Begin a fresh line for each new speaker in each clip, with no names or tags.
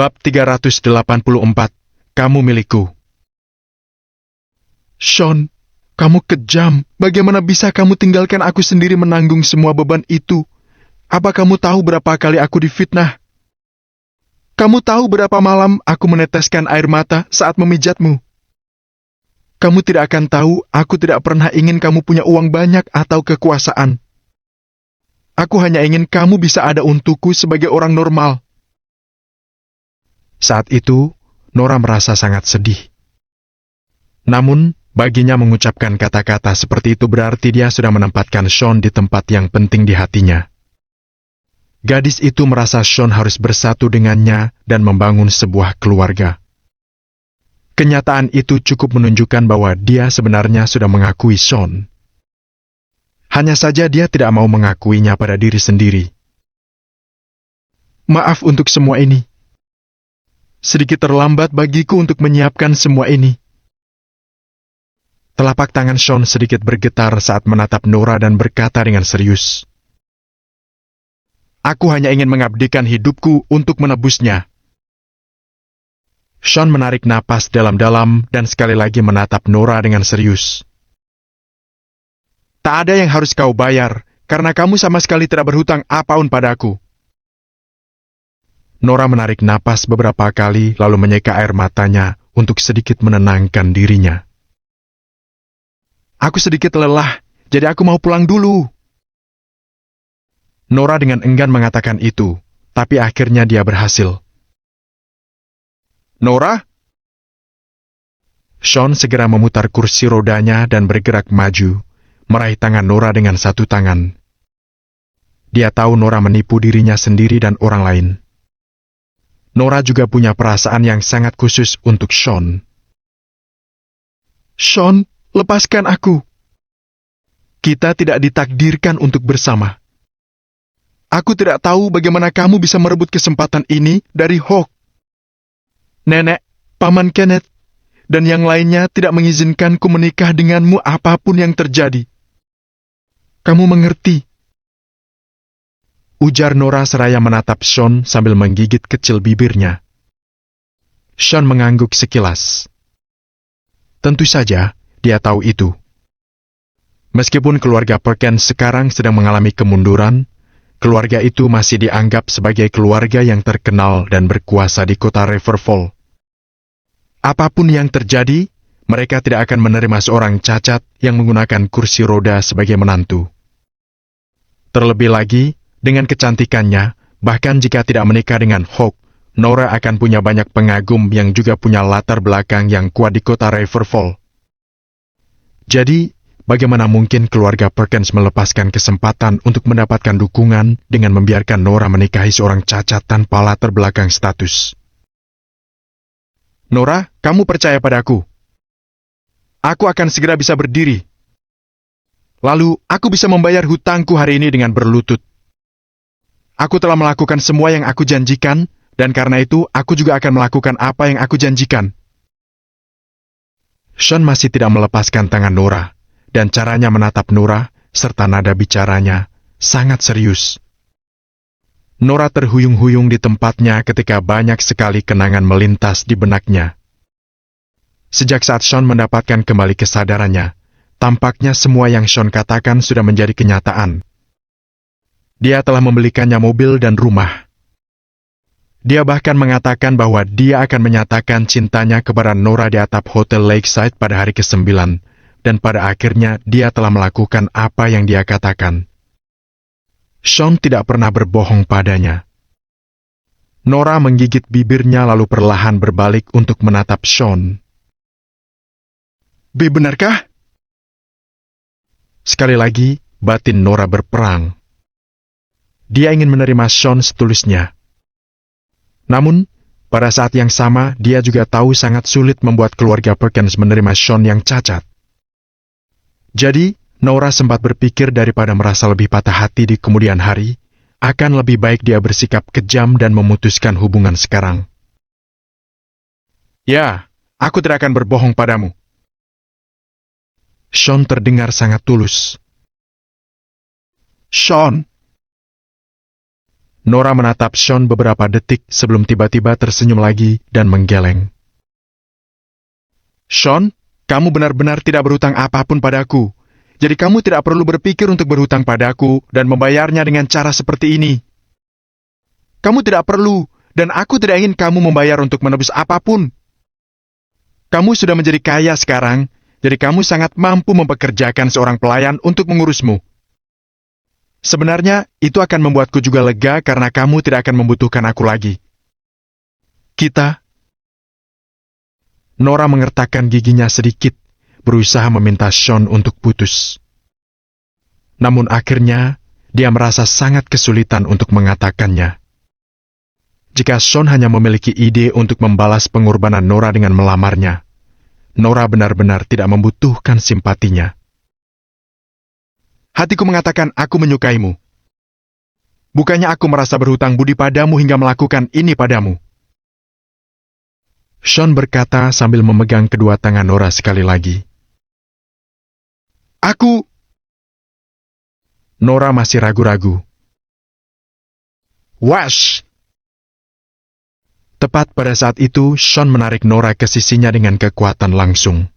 Bab 384. Kamu milikku. Sean, kamu kejam. Bagaimana bisa kamu tinggalkan aku sendiri menanggung semua beban itu? Apa kamu tahu berapa kali aku difitnah? Kamu tahu berapa malam aku meneteskan air mata saat memijatmu? Kamu tidak akan tahu, aku tidak pernah ingin kamu punya uang banyak atau kekuasaan. Aku hanya ingin kamu bisa ada untukku sebagai orang normal. Saat itu, Nora merasa sangat sedih. Namun, baginya mengucapkan kata-kata seperti itu berarti dia sudah menempatkan Sean di tempat yang penting di hatinya. Gadis itu merasa Sean harus bersatu dengannya dan membangun sebuah keluarga. Kenyataan itu cukup menunjukkan bahwa dia sebenarnya sudah mengakui Sean. Hanya saja dia tidak mau mengakuinya pada diri sendiri. Maaf untuk semua ini. Sedikit terlambat bagiku untuk menyiapkan semua ini. Telapak tangan Sean sedikit bergetar saat menatap Nora dan berkata dengan serius, "Aku hanya ingin mengabdikan hidupku untuk menebusnya." Sean menarik napas dalam-dalam dan sekali lagi menatap Nora dengan serius. "Tak ada yang harus kau bayar, karena kamu sama sekali tidak berhutang apapun padaku." Nora menarik napas beberapa kali lalu menyeka air matanya untuk sedikit menenangkan dirinya. "Aku sedikit lelah, jadi aku mau pulang dulu." Nora dengan enggan mengatakan itu, tapi akhirnya dia berhasil. "Nora?" Sean segera memutar kursi rodanya dan bergerak maju, meraih tangan Nora dengan satu tangan. Dia tahu Nora menipu dirinya sendiri dan orang lain. Nora juga punya perasaan yang sangat khusus untuk Sean. "Sean, lepaskan aku. Kita tidak ditakdirkan untuk bersama. Aku tidak tahu bagaimana kamu bisa merebut kesempatan ini dari Hawk. Nenek, Paman Kenneth, dan yang lainnya tidak mengizinkanku menikah denganmu apapun yang terjadi. Kamu mengerti?" Ujar Nora seraya menatap Sean sambil menggigit kecil bibirnya. Sean mengangguk sekilas. Tentu saja, dia tahu itu. Meskipun keluarga Perkins sekarang sedang mengalami kemunduran, keluarga itu masih dianggap sebagai keluarga yang terkenal dan berkuasa di kota Riverfall. Apapun yang terjadi, mereka tidak akan menerima seorang cacat yang menggunakan kursi roda sebagai menantu. Terlebih lagi, dengan kecantikannya, bahkan jika tidak menikah dengan Hawk, Nora akan punya banyak pengagum yang juga punya latar belakang yang kuat di kota Riverfall. Jadi, bagaimana mungkin keluarga Perkins melepaskan kesempatan untuk mendapatkan dukungan dengan membiarkan Nora menikahi seorang cacat tanpa latar belakang status? "Nora, kamu percaya padaku. Aku akan segera bisa berdiri. Lalu, aku bisa membayar hutangku hari ini dengan berlutut. Aku telah melakukan semua yang aku janjikan, dan karena itu, aku juga akan melakukan apa yang aku janjikan." Sean masih tidak melepaskan tangan Nora, dan caranya menatap Nora, serta nada bicaranya, sangat serius. Nora terhuyung-huyung di tempatnya ketika banyak sekali kenangan melintas di benaknya. Sejak saat Sean mendapatkan kembali kesadarannya, tampaknya semua yang Sean katakan sudah menjadi kenyataan. Dia telah membelikannya mobil dan rumah. Dia bahkan mengatakan bahwa dia akan menyatakan cintanya kepada Nora di atap Hotel Lakeside pada hari ke-9, dan pada akhirnya dia telah melakukan apa yang dia katakan. Sean tidak pernah berbohong padanya. Nora menggigit bibirnya lalu perlahan berbalik untuk menatap Sean. Benarkah?" Sekali lagi, batin Nora berperang. Dia ingin menerima Sean setulusnya. Namun, pada saat yang sama, dia juga tahu sangat sulit membuat keluarga Perkins menerima Sean yang cacat. Jadi, Nora sempat berpikir daripada merasa lebih patah hati di kemudian hari, akan lebih baik dia bersikap kejam dan memutuskan hubungan sekarang. "Ya, aku tidak akan berbohong padamu." Sean terdengar sangat tulus. "Sean." Nora menatap Sean beberapa detik sebelum tiba-tiba tersenyum lagi dan menggeleng. Sean, kamu benar-benar tidak berhutang apapun padaku. Jadi kamu tidak perlu berpikir untuk berhutang padaku dan membayarnya dengan cara seperti ini. Kamu tidak perlu, dan aku tidak ingin kamu membayar untuk menebus apapun. Kamu sudah menjadi kaya sekarang, jadi kamu sangat mampu mempekerjakan seorang pelayan untuk mengurusmu. Sebenarnya, itu akan membuatku juga lega karena kamu tidak akan membutuhkan aku lagi. Nora mengertakkan giginya sedikit, berusaha meminta Sean untuk putus. Namun akhirnya, dia merasa sangat kesulitan untuk mengatakannya. Jika Sean hanya memiliki ide untuk membalas pengorbanan Nora dengan melamarnya, Nora benar-benar tidak membutuhkan simpatinya. Hatiku mengatakan aku menyukaimu. Bukannya aku merasa berhutang budi padamu hingga melakukan ini padamu. Sean berkata sambil memegang kedua tangan Nora sekali lagi. Nora masih ragu-ragu. Wash! Tepat pada saat itu, Sean menarik Nora ke sisinya dengan kekuatan langsung.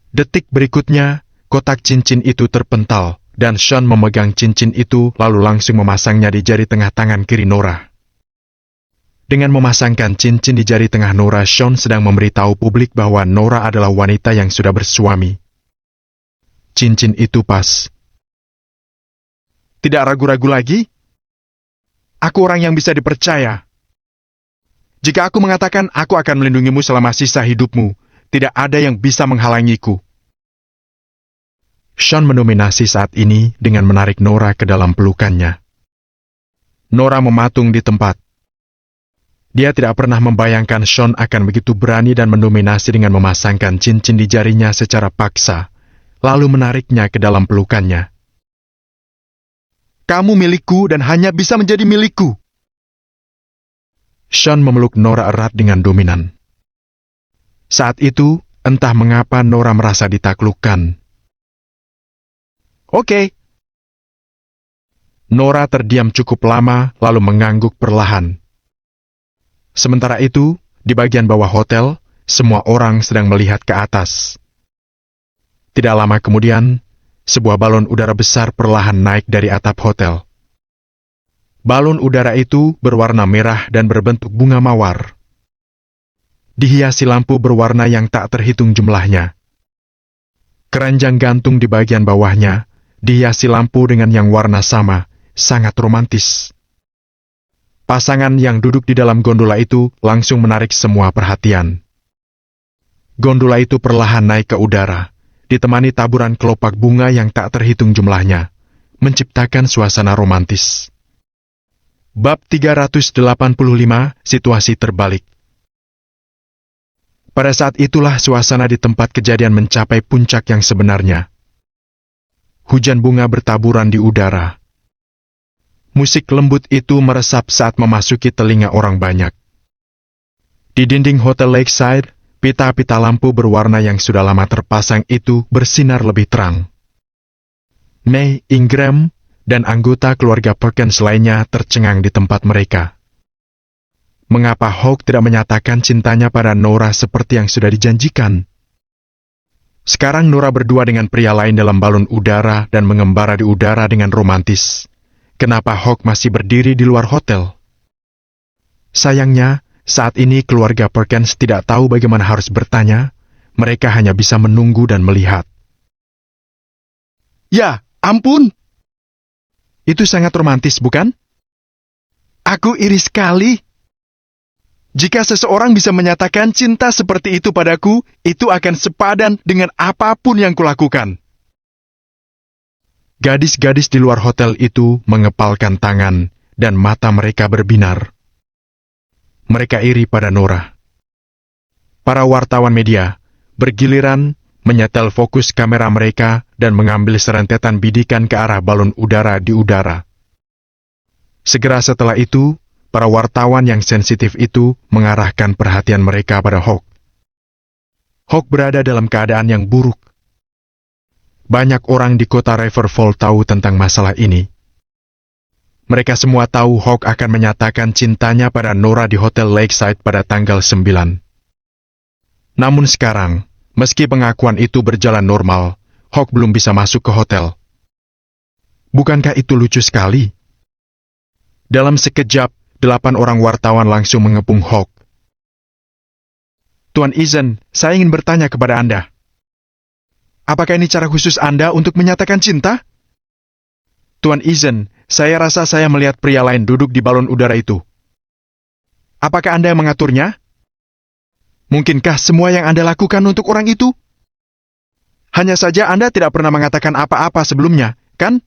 Detik berikutnya, kotak cincin itu terpental, dan Sean memegang cincin itu lalu langsung memasangnya di jari tengah tangan kiri Nora. Dengan memasangkan cincin di jari tengah Nora, Sean sedang memberitahu publik bahwa Nora adalah wanita yang sudah bersuami. Cincin itu pas. Tidak ragu-ragu lagi? Aku orang yang bisa dipercaya. Jika aku mengatakan aku akan melindungimu selama sisa hidupmu, tidak ada yang bisa menghalangiku. Sean mendominasi saat ini dengan menarik Nora ke dalam pelukannya. Nora mematung di tempat. Dia tidak pernah membayangkan Sean akan begitu berani dan mendominasi dengan memasangkan cincin di jarinya secara paksa, lalu menariknya ke dalam pelukannya. Kamu milikku dan hanya bisa menjadi milikku. Sean memeluk Nora erat dengan dominan. Saat itu, entah mengapa Nora merasa ditaklukkan. Oke. Nora terdiam cukup lama lalu mengangguk perlahan. Sementara itu, di bagian bawah hotel, semua orang sedang melihat ke atas. Tidak lama kemudian, sebuah balon udara besar perlahan naik dari atap hotel. Balon udara itu berwarna merah dan berbentuk bunga mawar. Dihiasi lampu berwarna yang tak terhitung jumlahnya. Keranjang gantung di bagian bawahnya dihiasi lampu dengan yang warna sama, sangat romantis. Pasangan yang duduk di dalam gondola itu langsung menarik semua perhatian. Gondola itu perlahan naik ke udara, ditemani taburan kelopak bunga yang tak terhitung jumlahnya, menciptakan suasana romantis. Bab 385, situasi terbalik. Pada saat itulah suasana di tempat kejadian mencapai puncak yang sebenarnya. Hujan bunga bertaburan di udara. Musik lembut itu meresap saat memasuki telinga orang banyak. Di dinding Hotel Lakeside, pita-pita lampu berwarna yang sudah lama terpasang itu bersinar lebih terang. May, Ingram, dan anggota keluarga Perkins lainnya tercengang di tempat mereka. Mengapa Hawk tidak menyatakan cintanya pada Nora seperti yang sudah dijanjikan? Sekarang Nora berdua dengan pria lain dalam balon udara dan mengembara di udara dengan romantis. Kenapa Hawk masih berdiri di luar hotel? Sayangnya, saat ini keluarga Perkins tidak tahu bagaimana harus bertanya. Mereka hanya bisa menunggu dan melihat. Ya, ampun! Itu sangat romantis, bukan? Aku iri sekali. Jika seseorang bisa menyatakan cinta seperti itu padaku, itu akan sepadan dengan apapun yang kulakukan. Gadis-gadis di luar hotel itu mengepalkan tangan dan mata mereka berbinar. Mereka iri pada Nora. Para wartawan media bergiliran menyetel fokus kamera mereka dan mengambil serentetan bidikan ke arah balon udara di udara. Segera setelah itu, para wartawan yang sensitif itu mengarahkan perhatian mereka pada Hawk. Hawk berada dalam keadaan yang buruk. Banyak orang di kota Riverfall tahu tentang masalah ini. Mereka semua tahu Hawk akan menyatakan cintanya pada Nora di Hotel Lakeside pada tanggal 9. Namun sekarang, meski pengakuan itu berjalan normal, Hawk belum bisa masuk ke hotel. Bukankah itu lucu sekali? Dalam sekejap, 8 orang wartawan langsung mengepung Hawk. Tuan Eason, saya ingin bertanya kepada Anda. Apakah ini cara khusus Anda untuk menyatakan cinta? Tuan Eason, saya rasa saya melihat pria lain duduk di balon udara itu. Apakah Anda yang mengaturnya? Mungkinkah semua yang Anda lakukan untuk orang itu? Hanya saja Anda tidak pernah mengatakan apa-apa sebelumnya, kan?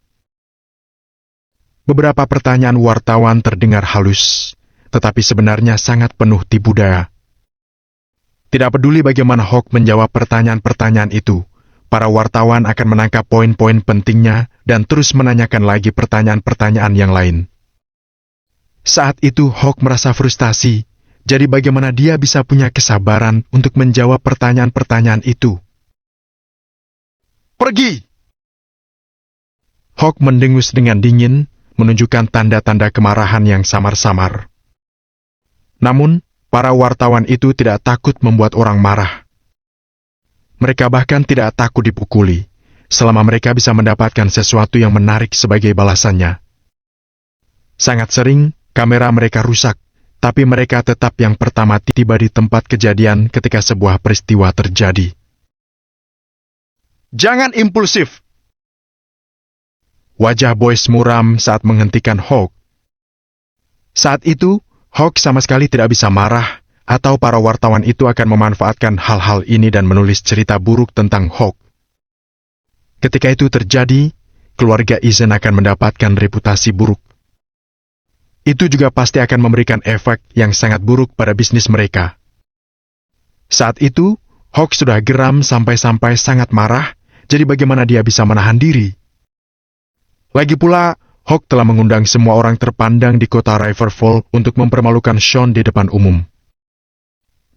Beberapa pertanyaan wartawan terdengar halus, tetapi sebenarnya sangat penuh tipu daya. Tidak peduli bagaimana Hawk menjawab pertanyaan-pertanyaan itu, para wartawan akan menangkap poin-poin pentingnya dan terus menanyakan lagi pertanyaan-pertanyaan yang lain. Saat itu Hawk merasa frustasi, jadi bagaimana dia bisa punya kesabaran untuk menjawab pertanyaan-pertanyaan itu? Pergi! Hawk mendengus dengan dingin, menunjukkan tanda-tanda kemarahan yang samar-samar. Namun, para wartawan itu tidak takut membuat orang marah. Mereka bahkan tidak takut dipukuli, selama mereka bisa mendapatkan sesuatu yang menarik sebagai balasannya. Sangat sering, kamera mereka rusak, tapi mereka tetap yang pertama tiba di tempat kejadian ketika sebuah peristiwa terjadi. Jangan impulsif! Wajah Boyce muram saat menghentikan Hawk. Saat itu, Hawk sama sekali tidak bisa marah, atau para wartawan itu akan memanfaatkan hal-hal ini dan menulis cerita buruk tentang Hawk. Ketika itu terjadi, keluarga Eason akan mendapatkan reputasi buruk. Itu juga pasti akan memberikan efek yang sangat buruk pada bisnis mereka. Saat itu, Hawk sudah geram sampai-sampai sangat marah, jadi bagaimana dia bisa menahan diri? Lagi pula, Hawk telah mengundang semua orang terpandang di kota Riverfall untuk mempermalukan Sean di depan umum.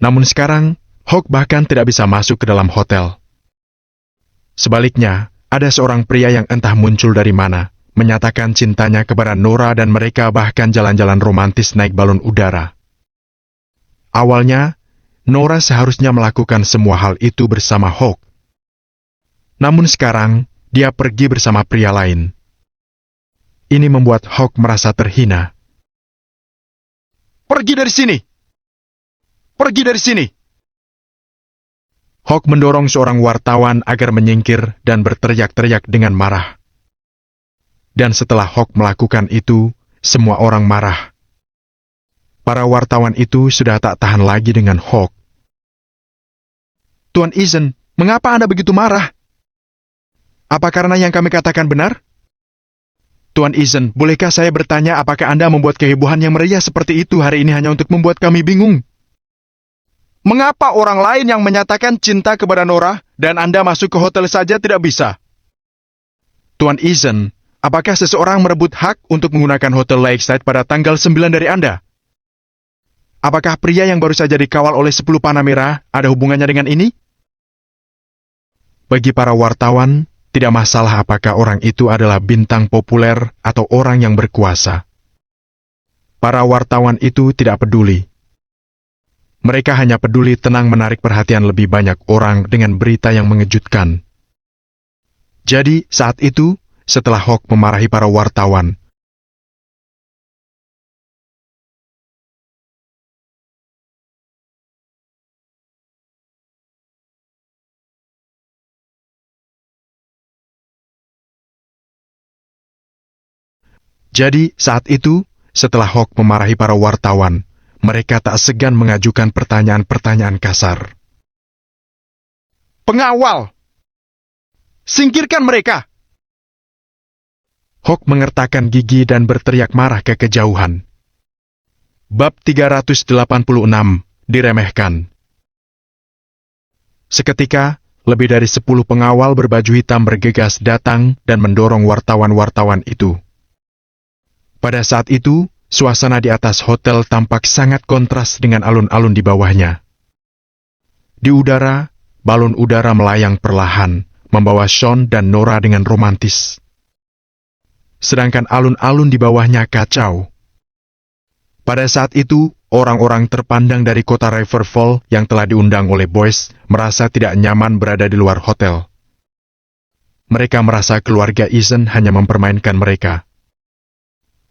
Namun sekarang, Hawk bahkan tidak bisa masuk ke dalam hotel. Sebaliknya, ada seorang pria yang entah muncul dari mana, menyatakan cintanya kepada Nora dan mereka bahkan jalan-jalan romantis naik balon udara. Awalnya, Nora seharusnya melakukan semua hal itu bersama Hawk. Namun sekarang, dia pergi bersama pria lain. Ini membuat Hawk merasa terhina. Pergi dari sini! Pergi dari sini! Hawk mendorong seorang wartawan agar menyingkir dan berteriak-teriak dengan marah. Dan setelah Hawk melakukan itu, semua orang marah. Para wartawan itu sudah tak tahan lagi dengan Hawk. Tuan Eason, mengapa Anda begitu marah? Apa karena yang kami katakan benar? Tuan Eason, bolehkah saya bertanya apakah Anda membuat kehebohan yang meriah seperti itu hari ini hanya untuk membuat kami bingung? Mengapa orang lain yang menyatakan cinta kepada Nora dan Anda masuk ke hotel saja tidak bisa? Tuan Eason, apakah seseorang merebut hak untuk menggunakan Hotel Lakeside pada tanggal 9 dari Anda? Apakah pria yang baru saja dikawal oleh 10 panah merah ada hubungannya dengan ini? Bagi para wartawan, tidak masalah apakah orang itu adalah bintang populer atau orang yang berkuasa. Para wartawan itu tidak peduli. Mereka hanya peduli tenang menarik perhatian lebih banyak orang dengan berita yang mengejutkan. Jadi, saat itu, setelah Hawk memarahi para wartawan, mereka tak segan mengajukan pertanyaan-pertanyaan kasar. Pengawal! Singkirkan mereka! Hawk mengertakkan gigi dan berteriak marah ke kejauhan. Bab 386, diremehkan. Seketika, lebih dari 10 pengawal berbaju hitam bergegas datang dan mendorong wartawan-wartawan itu. Pada saat itu, suasana di atas hotel tampak sangat kontras dengan alun-alun di bawahnya. Di udara, balon udara melayang perlahan, membawa Sean dan Nora dengan romantis. sedangkan alun-alun di bawahnya kacau. Pada saat itu, orang-orang terpandang dari kota Riverfall yang telah diundang oleh Boyce merasa tidak nyaman berada di luar hotel. Mereka merasa keluarga Eason hanya mempermainkan mereka.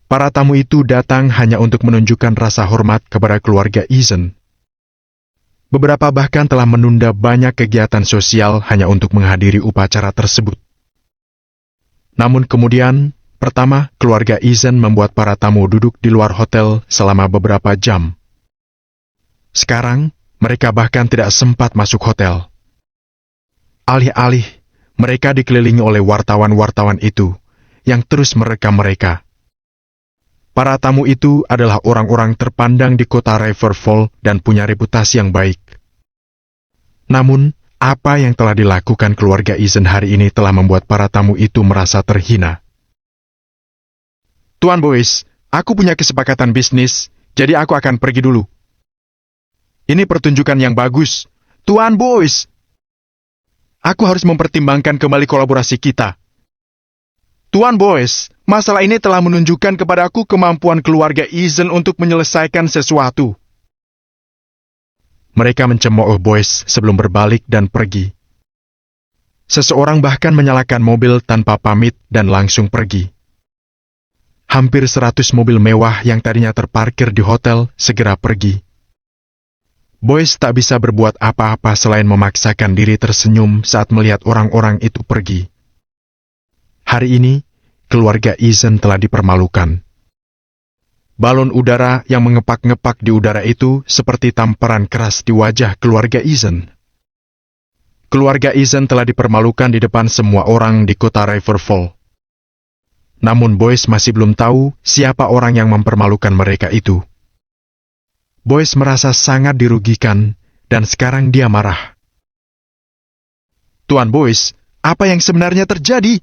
Para tamu itu datang hanya untuk menunjukkan rasa hormat kepada keluarga Eason. Beberapa bahkan telah menunda banyak kegiatan sosial hanya untuk menghadiri upacara tersebut. Namun kemudian, pertama, keluarga Eason membuat para tamu duduk di luar hotel selama beberapa jam. Sekarang, mereka bahkan tidak sempat masuk hotel. Alih-alih, mereka dikelilingi oleh wartawan-wartawan itu, yang terus merekam mereka. Para tamu itu adalah orang-orang terpandang di kota Riverfall dan punya reputasi yang baik. Namun, apa yang telah dilakukan keluarga Eason hari ini telah membuat para tamu itu merasa terhina. Tuan Boyce, aku punya kesepakatan bisnis, jadi aku akan pergi dulu. Ini pertunjukan yang bagus. Tuan Boyce, aku harus mempertimbangkan kembali kolaborasi kita. Tuan Boyce, masalah ini telah menunjukkan kepadaku kemampuan keluarga Eason untuk menyelesaikan sesuatu. Mereka mencemooh Boyce sebelum berbalik dan pergi. Seseorang bahkan menyalakan mobil tanpa pamit dan langsung pergi. Hampir 100 mobil mewah yang tadinya terparkir di hotel segera pergi. Boyce tak bisa berbuat apa-apa selain memaksakan diri tersenyum saat melihat orang-orang itu pergi. Hari ini, keluarga Eason telah dipermalukan. Balon udara yang mengepak-ngepak di udara itu seperti tamparan keras di wajah keluarga Eason. Keluarga Eason telah dipermalukan di depan semua orang di kota Riverfall. Namun Boyce masih belum tahu siapa orang yang mempermalukan mereka itu. Boyce merasa sangat dirugikan dan sekarang dia marah. Tuan Boyce, apa yang sebenarnya terjadi?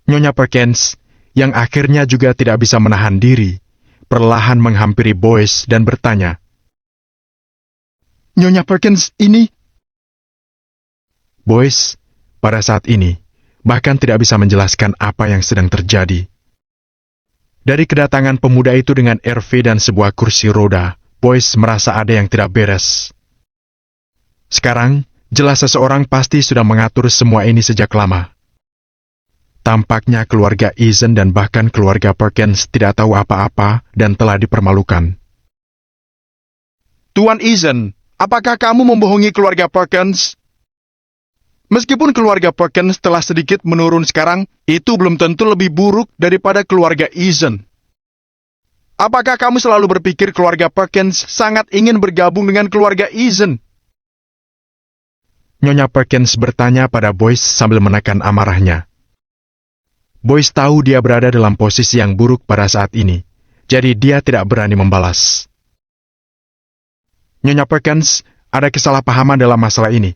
Nyonya Perkins, yang akhirnya juga tidak bisa menahan diri, perlahan menghampiri Boyce dan bertanya. Nyonya Perkins, ini... Boyce, pada saat ini, bahkan tidak bisa menjelaskan apa yang sedang terjadi. Dari kedatangan pemuda itu dengan RV dan sebuah kursi roda, Boyce merasa ada yang tidak beres. Sekarang, jelas seseorang pasti sudah mengatur semua ini sejak lama. Tampaknya keluarga Eason dan bahkan keluarga Perkins tidak tahu apa-apa dan telah dipermalukan. Tuan Eason, apakah kamu membohongi keluarga Perkins? Meskipun keluarga Perkins telah sedikit menurun sekarang, itu belum tentu lebih buruk daripada keluarga Eason. Apakah kamu selalu berpikir keluarga Perkins sangat ingin bergabung dengan keluarga Eason? Nyonya Perkins bertanya pada Boyce sambil menekan amarahnya. Boyce tahu dia berada dalam posisi yang buruk pada saat ini, jadi dia tidak berani membalas. Nyonya Perkins, ada kesalahpahaman dalam masalah ini.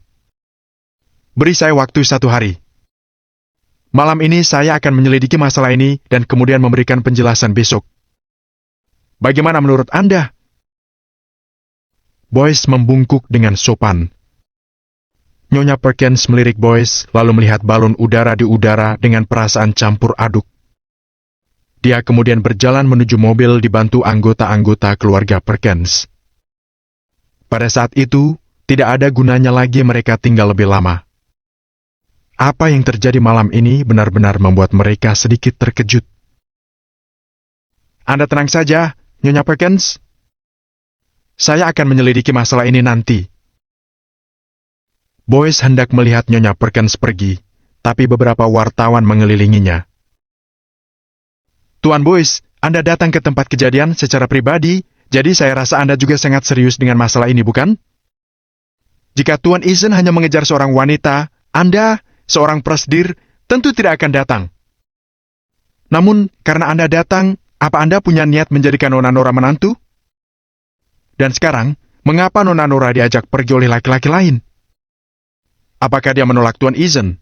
Beri saya waktu 1 hari. Malam ini saya akan menyelidiki masalah ini dan kemudian memberikan penjelasan besok. Bagaimana menurut Anda? Boyce membungkuk dengan sopan. Nyonya Perkins melirik Boyce lalu melihat balon udara di udara dengan perasaan campur aduk. Dia kemudian berjalan menuju mobil dibantu anggota-anggota keluarga Perkins. Pada saat itu, tidak ada gunanya lagi mereka tinggal lebih lama. Apa yang terjadi malam ini benar-benar membuat mereka sedikit terkejut. Anda tenang saja, Nyonya Perkins. Saya akan menyelidiki masalah ini nanti. Boyce hendak melihat Nyonya Perkins pergi, tapi beberapa wartawan mengelilinginya. Tuan Boyce, Anda datang ke tempat kejadian secara pribadi, jadi saya rasa Anda juga sangat serius dengan masalah ini, bukan? Jika Tuan Eason hanya mengejar seorang wanita, Anda, seorang presidir, tentu tidak akan datang. Namun, karena Anda datang, apa Anda punya niat menjadikan Nona Nora menantu? Dan sekarang, mengapa Nona Nora diajak pergi oleh laki-laki lain? Apakah dia menolak Tuan Eason?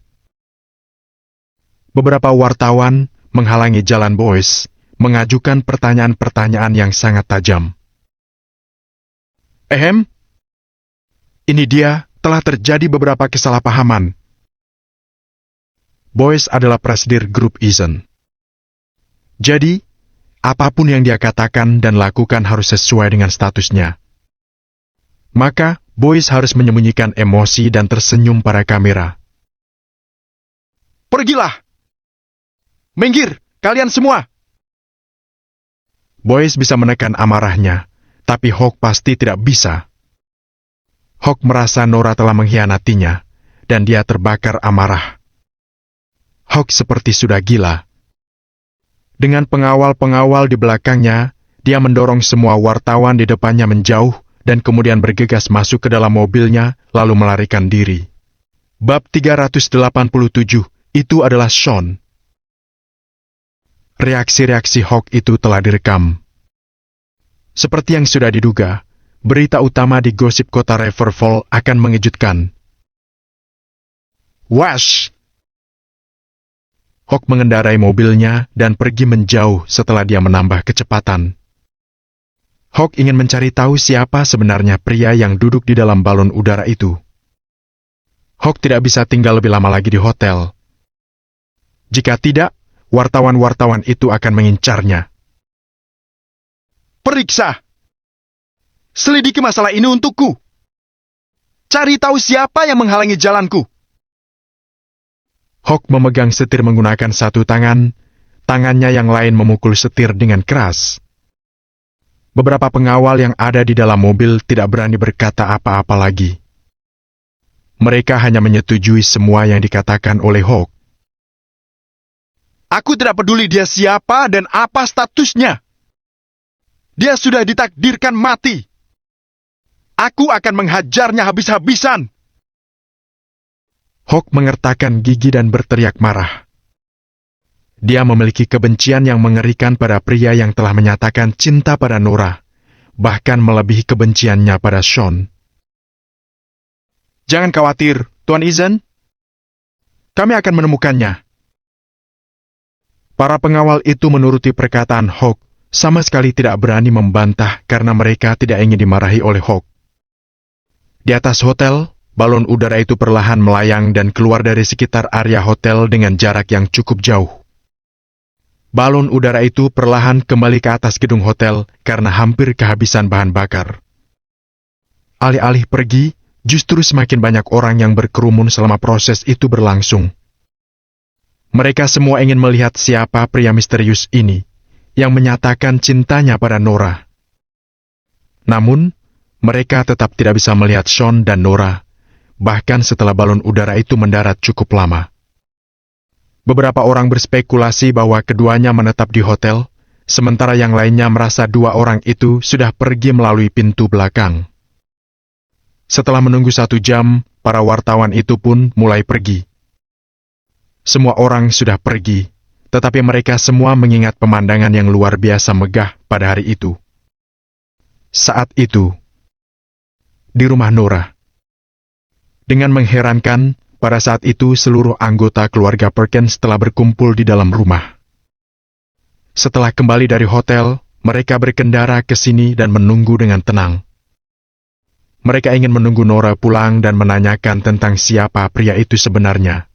Beberapa wartawan menghalangi jalan Boyce, mengajukan pertanyaan-pertanyaan yang sangat tajam. Ini dia, telah terjadi beberapa kesalahpahaman. Boyce adalah presidir grup Eason. Jadi, apapun yang dia katakan dan lakukan harus sesuai dengan statusnya. Maka, Boyce harus menyembunyikan emosi dan tersenyum pada kamera. Pergilah! Minggir, kalian semua! Boyce bisa menekan amarahnya, tapi Hawk pasti tidak bisa. Hawk merasa Nora telah mengkhianatinya, dan dia terbakar amarah. Hawk seperti sudah gila. Dengan pengawal-pengawal di belakangnya, dia mendorong semua wartawan di depannya menjauh dan kemudian bergegas masuk ke dalam mobilnya lalu melarikan diri. Bab 387, itu adalah Sean. Reaksi-reaksi Hawk itu telah direkam. Seperti yang sudah diduga, berita utama di gosip kota Riverfall akan mengejutkan. Wash! Hawk mengendarai mobilnya dan pergi menjauh setelah dia menambah kecepatan. Hawk ingin mencari tahu siapa sebenarnya pria yang duduk di dalam balon udara itu. Hawk tidak bisa tinggal lebih lama lagi di hotel. Jika tidak, wartawan-wartawan itu akan mengincarnya. Periksa! Selidiki masalah ini untukku. Cari tahu siapa yang menghalangi jalanku. Hawk memegang setir menggunakan satu tangan, tangannya yang lain memukul setir dengan keras. Beberapa pengawal yang ada di dalam mobil tidak berani berkata apa-apa lagi. Mereka hanya menyetujui semua yang dikatakan oleh Hawk. Aku tidak peduli dia siapa dan apa statusnya. Dia sudah ditakdirkan mati. Aku akan menghajarnya habis-habisan. Hawk mengertakkan gigi dan berteriak marah. Dia memiliki kebencian yang mengerikan pada pria yang telah menyatakan cinta pada Nora, bahkan melebihi kebenciannya pada Sean. Jangan khawatir, Tuan Eason. Kami akan menemukannya. Para pengawal itu menuruti perkataan Hawk, sama sekali tidak berani membantah karena mereka tidak ingin dimarahi oleh Hawk. Di atas hotel, balon udara itu perlahan melayang dan keluar dari sekitar area hotel dengan jarak yang cukup jauh. Balon udara itu perlahan kembali ke atas gedung hotel karena hampir kehabisan bahan bakar. Alih-alih pergi, justru semakin banyak orang yang berkerumun selama proses itu berlangsung. Mereka semua ingin melihat siapa pria misterius ini yang menyatakan cintanya pada Nora. Namun, mereka tetap tidak bisa melihat Sean dan Nora, bahkan setelah balon udara itu mendarat cukup lama. Beberapa orang berspekulasi bahwa keduanya menetap di hotel, sementara yang lainnya merasa dua orang itu sudah pergi melalui pintu belakang. Setelah menunggu 1 jam, para wartawan itu pun mulai pergi. Semua orang sudah pergi, tetapi mereka semua mengingat pemandangan yang luar biasa megah pada hari itu. Saat itu, di rumah Nora. Dengan mengherankan, pada saat itu seluruh anggota keluarga Perkins telah berkumpul di dalam rumah. Setelah kembali dari hotel, mereka berkendara ke sini dan menunggu dengan tenang. Mereka ingin menunggu Nora pulang dan menanyakan tentang siapa pria itu sebenarnya.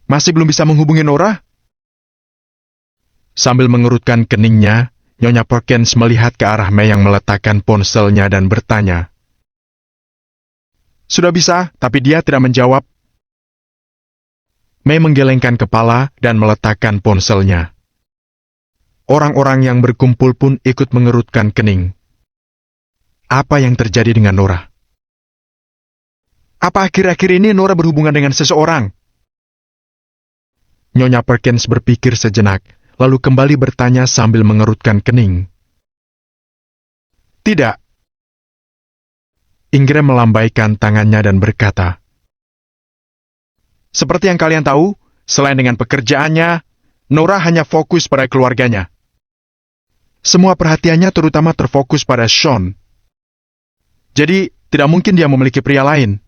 Masih belum bisa menghubungi Nora? Sambil mengerutkan keningnya, Nyonya Perkins melihat ke arah May yang meletakkan ponselnya dan bertanya. Sudah bisa, tapi dia tidak menjawab. May menggelengkan kepala dan meletakkan ponselnya. Orang-orang yang berkumpul pun ikut mengerutkan kening. Apa yang terjadi dengan Nora? Apa akhir-akhir ini Nora berhubungan dengan seseorang? Nyonya Perkins berpikir sejenak, lalu kembali bertanya sambil mengerutkan kening. Tidak. Ingram melambaikan tangannya dan berkata, seperti yang kalian tahu, selain dengan pekerjaannya, Nora hanya fokus pada keluarganya. Semua perhatiannya terutama terfokus pada Sean. Jadi, tidak mungkin dia memiliki pria lain.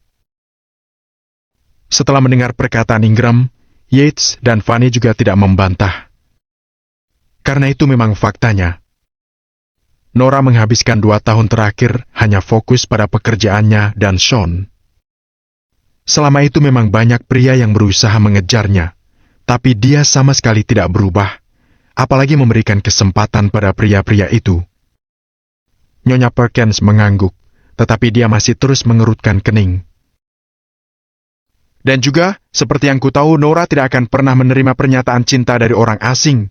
Setelah mendengar perkataan Ingram, Yates dan Fanny juga tidak membantah. Karena itu memang faktanya. Nora menghabiskan 2 tahun terakhir hanya fokus pada pekerjaannya dan Sean. Selama itu memang banyak pria yang berusaha mengejarnya, tapi dia sama sekali tidak berubah, apalagi memberikan kesempatan pada pria-pria itu. Nyonya Perkins mengangguk, tetapi dia masih terus mengerutkan kening. Dan juga, seperti yang ku tahu, Nora tidak akan pernah menerima pernyataan cinta dari orang asing.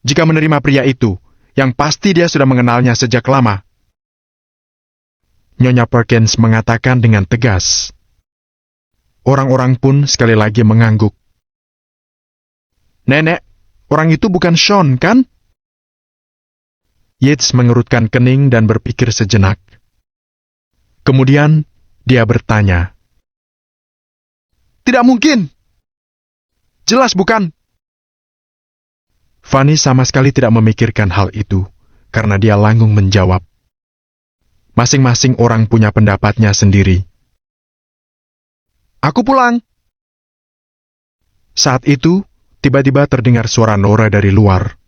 Jika menerima pria itu, yang pasti dia sudah mengenalnya sejak lama. Nyonya Perkins mengatakan dengan tegas. Orang-orang pun sekali lagi mengangguk. Nenek, orang itu bukan Sean, kan? Yates mengerutkan kening dan berpikir sejenak. Kemudian, dia bertanya. Tidak mungkin! Jelas bukan! Fanny sama sekali tidak memikirkan hal itu, karena dia langsung menjawab. Masing-masing orang punya pendapatnya sendiri. Aku pulang! Saat itu, tiba-tiba terdengar suara Nora dari luar.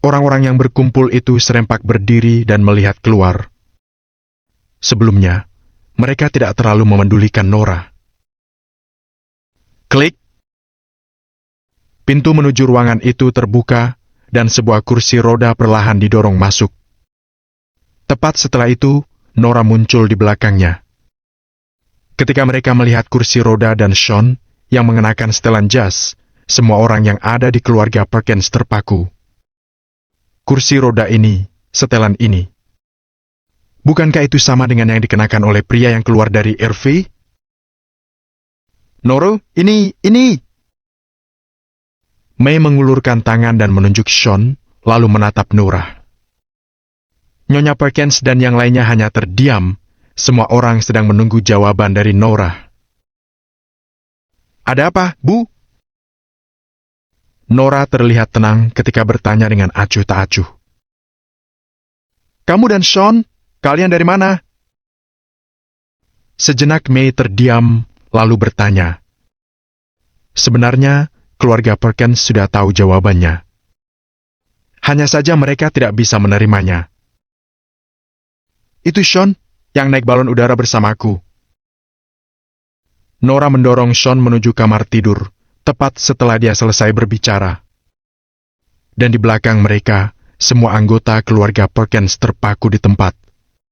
Orang-orang yang berkumpul itu serempak berdiri dan melihat keluar. Sebelumnya, mereka tidak terlalu memendulikan Nora. Klik! Pintu menuju ruangan itu terbuka, dan sebuah kursi roda perlahan didorong masuk. Tepat setelah itu, Nora muncul di belakangnya. Ketika mereka melihat kursi roda dan Sean, yang mengenakan setelan jas, semua orang yang ada di keluarga Perkins terpaku. Kursi roda ini, setelan ini. Bukankah itu sama dengan yang dikenakan oleh pria yang keluar dari RV? Nora, ini. May mengulurkan tangan dan menunjuk Sean, lalu menatap Nora. Nyonya Perkins dan yang lainnya hanya terdiam. Semua orang sedang menunggu jawaban dari Nora. Ada apa, Bu? Nora terlihat tenang ketika bertanya dengan acuh tak acuh. Kamu dan Sean, kalian dari mana? Sejenak May terdiam, lalu bertanya. Sebenarnya, keluarga Perkins sudah tahu jawabannya. Hanya saja mereka tidak bisa menerimanya. Itu Sean, yang naik balon udara bersamaku. Nora mendorong Sean menuju kamar tidur, tepat setelah dia selesai berbicara. Dan di belakang mereka, semua anggota keluarga Perkins terpaku di tempat.